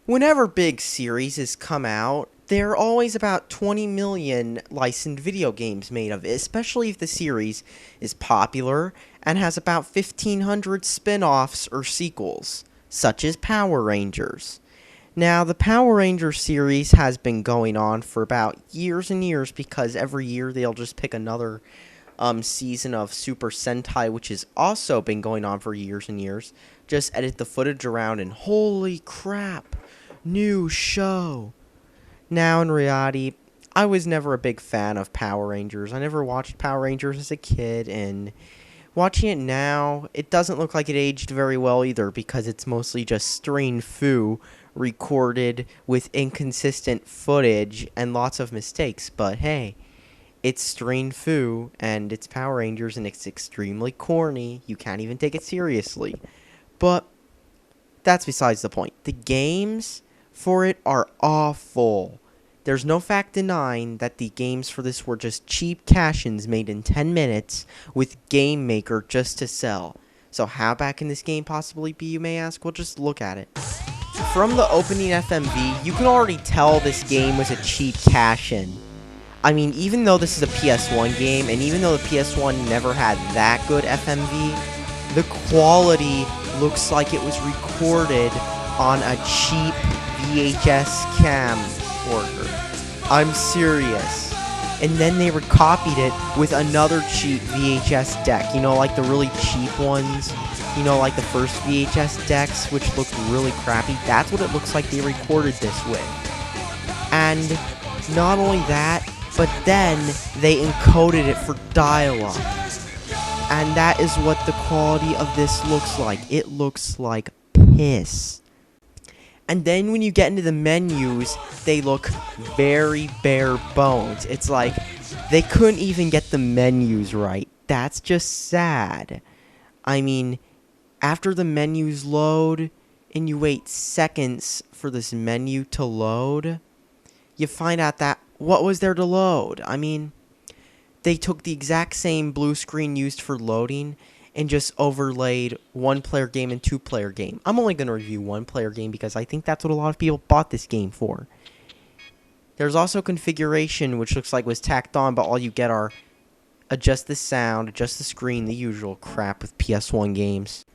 Whenever big series come out, there are always about 20 million licensed video games made of it, especially if the series is popular and has about 1,500 spin-offs or sequels, such as Power Rangers. Now, the Power Rangers series has been going on for about years and years because every year they'll just pick another season of Super Sentai, which has also been going on for years and years. Just edit the footage around and holy crap, new show. Now, in reality, I was never a big fan of Power Rangers. I never watched Power Rangers as a kid, and watching it now, it doesn't look like it aged very well either because it's mostly just strain foo recorded with inconsistent footage and lots of mistakes. But hey, it's strain foo and it's Power Rangers and it's extremely corny. You can't even take it seriously. But that's besides the point. The games for it are awful. There's no fact denying that the games for this were just cheap cash-ins made in 10 minutes with Game Maker just to sell. So how bad can this game possibly be, you may ask? Well, just look at it. From the opening FMV, you can already tell this game was a cheap cash-in. I mean, even though this is a PS1 game, and even though the PS1 never had that good FMV, the quality looks like it was recorded on a cheap VHS camcorder. I'm serious. And then they recopied it with another cheap VHS deck. You know, like the really cheap ones. You know, like the first VHS decks, which looked really crappy. That's what it looks like they recorded this with. And not only that, but then they encoded it for dialogue. And that is what the quality of this looks like. It looks like piss. And then when you get into the menus, they look very bare bones. It's like they couldn't even get the menus right. That's just sad. I mean, after the menus load and you wait seconds for this menu to load, you find out that what was there to load? I mean, they took the exact same blue screen used for loading and just overlaid one-player game and two-player game. I'm only going to review one-player game because I think that's what a lot of people bought this game for. There's also configuration, which looks like was tacked on, but all you get are adjust the sound, adjust the screen, the usual crap with PS1 games.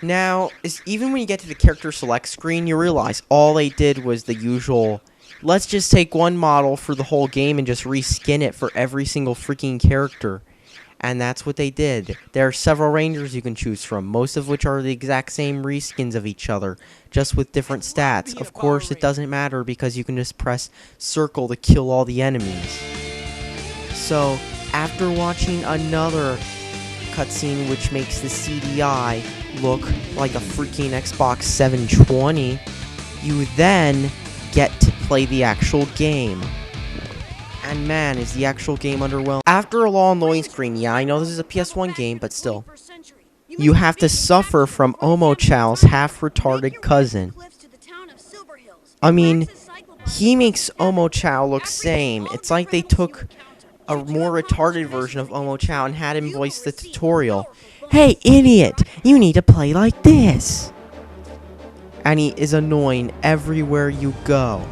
Now, even when you get to the character select screen, you realize all they did was the usual, let's just take one model for the whole game and just reskin it for every single freaking character. And that's what they did. There are several Rangers you can choose from, most of which are the exact same reskins of each other, just with different stats. Of course, it doesn't matter because you can just press circle to kill all the enemies. So, after watching another cutscene which makes the CDI look like a freaking Xbox 720, you then get to play the actual game. And man, is the actual game underwhelming. After a long loading screen, yeah, I know this is a PS1 game, but still. You have to suffer from Omo-Chow's half-retarded cousin. I mean, he makes Omo-Chow look same. It's like they took a more retarded version of Omo-Chow and had him voice the tutorial. Hey, idiot! You need to play like this! And he is annoying everywhere you go.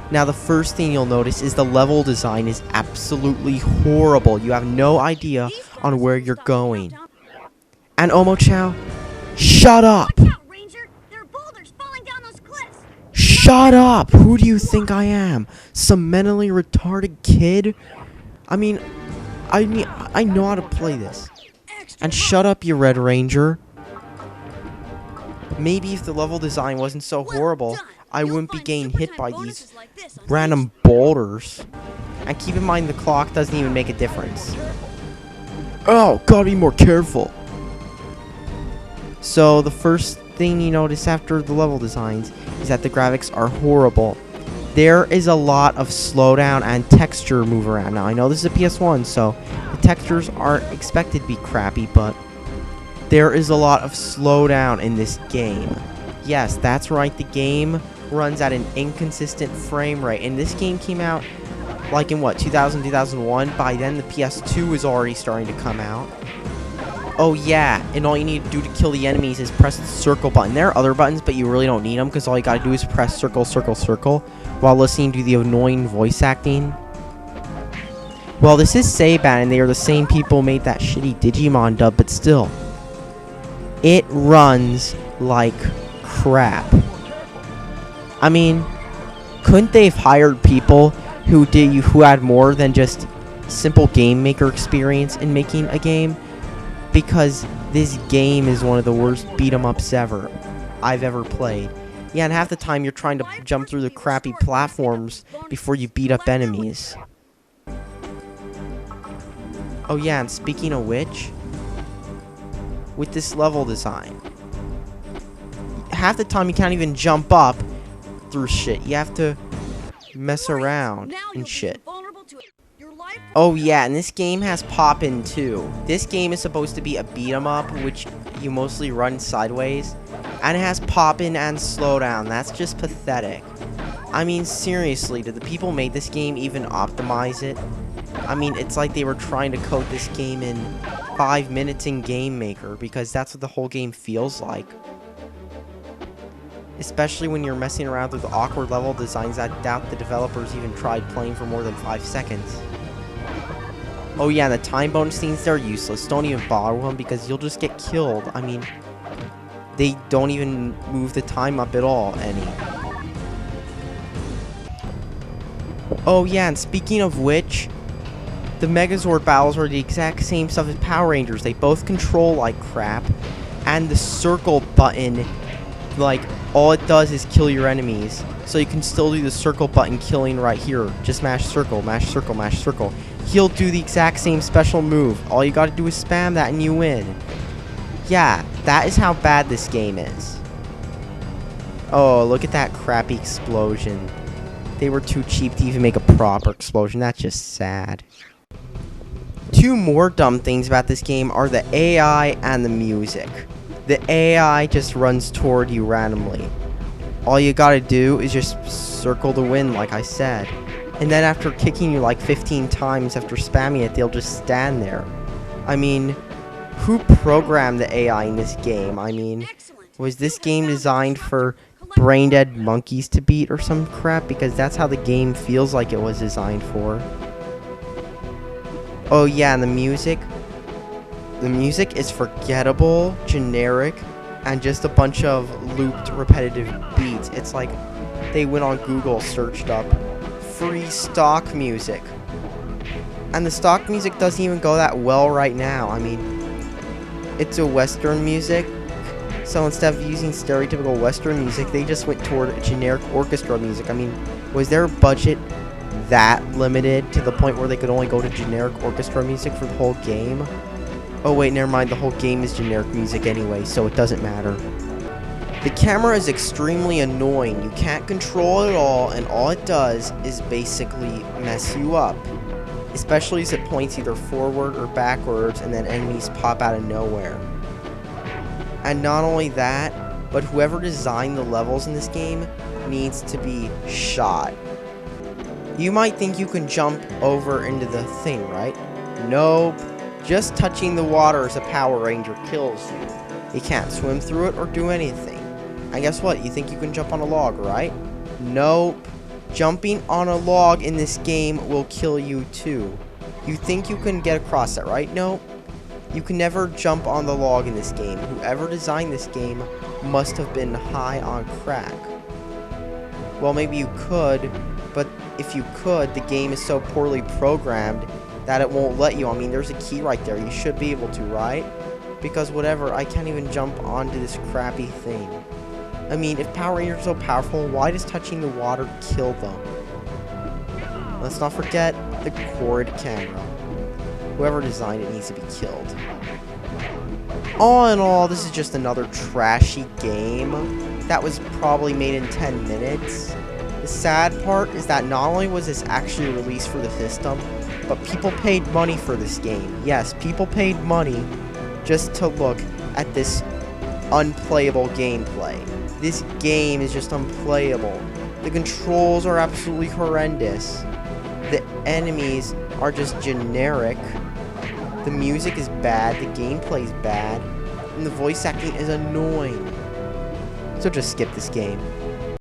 Now, the first thing you'll notice is the level design is absolutely horrible. You have no idea on where you're going. And Omo-Chow, shut up! Shut up! Who do you think I am? Some mentally retarded kid? I mean, I know how to play this. And shut up, you Red Ranger. Maybe if the level design wasn't so horrible, I wouldn't be getting hit by these random boulders. And keep in mind the clock doesn't even make a difference. Oh, gotta be more careful. So the first thing you notice after the level designs is that the graphics are horrible. There is a lot of slowdown and texture move around. Now I know this is a PS1, so the textures aren't expected to be crappy, but there is a lot of slowdown in this game. Yes, that's right, the game runs at an inconsistent frame rate. And this game came out, like in what, 2000, 2001? By then, the PS2 was already starting to come out. Oh yeah, and all you need to do to kill the enemies is press the circle button. There are other buttons, but you really don't need them because all you gotta do is press circle, circle, circle while listening to the annoying voice acting. Well, this is Seiban, and they are the same people who made that shitty Digimon dub, but still. It runs like crap. I mean, couldn't they have hired people who had more than just simple game maker experience in making a game? Because this game is one of the worst beat-em-ups I've ever played. Yeah, and half the time you're trying to jump through the crappy platforms before you beat up enemies. Oh yeah, and speaking of which, with this level design, half the time you can't even jump up through shit. You have to mess around and shit. Oh yeah, and this game has pop-in too. This game is supposed to be a beat-em-up, which you mostly run sideways, and it has pop-in and slowdown. That's just pathetic. I mean, seriously, did the people who made this game even optimize it? I mean, it's like they were trying to code this game in 5 minutes in Game Maker, because that's what the whole game feels like. Especially when you're messing around with awkward level designs. I doubt the developers even tried playing for more than 5 seconds. Oh yeah, and the time bonus scenes, they're useless. Don't even bother with them because you'll just get killed. I mean, they don't even move the time up at all any. Oh yeah, and speaking of which, the Megazord battles are the exact same stuff as Power Rangers. They both control like crap, and the circle button, like, all it does is kill your enemies. So you can still do the circle button killing right here. Just mash circle, mash circle, mash circle. He'll do the exact same special move. All you gotta do is spam that and you win. Yeah, that is how bad this game is. Oh, look at that crappy explosion. They were too cheap to even make a proper explosion. That's just sad. Two more dumb things about this game are the AI and the music. The AI just runs toward you randomly. All you gotta do is just circle to win, like I said. And then after kicking you like 15 times after spamming it, they'll just stand there. I mean, who programmed the AI in this game? I mean, was this game designed for brain-dead monkeys to beat or some crap? Because that's how the game feels like it was designed for. Oh yeah, and the music. The music is forgettable, generic, and just a bunch of looped, repetitive beats. It's like they went on Google, searched up free stock music. And the stock music doesn't even go that well right now. I mean, it's a Western music, so instead of using stereotypical Western music, they just went toward generic orchestra music. I mean, was their budget that limited to the point where they could only go to generic orchestra music for the whole game? Oh wait, never mind, the whole game is generic music anyway, so it doesn't matter. The camera is extremely annoying. You can't control it at all, and all it does is basically mess you up. Especially as it points either forward or backwards, and then enemies pop out of nowhere. And not only that, but whoever designed the levels in this game needs to be shot. You might think you can jump over into the thing, right? Nope. Just touching the water as a Power Ranger kills you. You can't swim through it or do anything. And guess what? You think you can jump on a log, right? Nope. Jumping on a log in this game will kill you too. You think you can get across that, right? Nope. You can never jump on the log in this game. Whoever designed this game must have been high on crack. Well, maybe you could, but if you could, the game is so poorly programmed that it won't let you. I mean, there's a key right there. You should be able to, right? Because whatever, I can't even jump onto this crappy thing. I mean, if Power Rangers are so powerful, why does touching the water kill them? Let's not forget the cord camera. Whoever designed it needs to be killed. All in all, this is just another trashy game that was probably made in 10 minutes. The sad part is that not only was this actually released for the system, but people paid money for this game. Yes, people paid money just to look at this unplayable gameplay. This game is just unplayable. The controls are absolutely horrendous. The enemies are just generic. The music is bad, the gameplay is bad, and the voice acting is annoying. So just skip this game.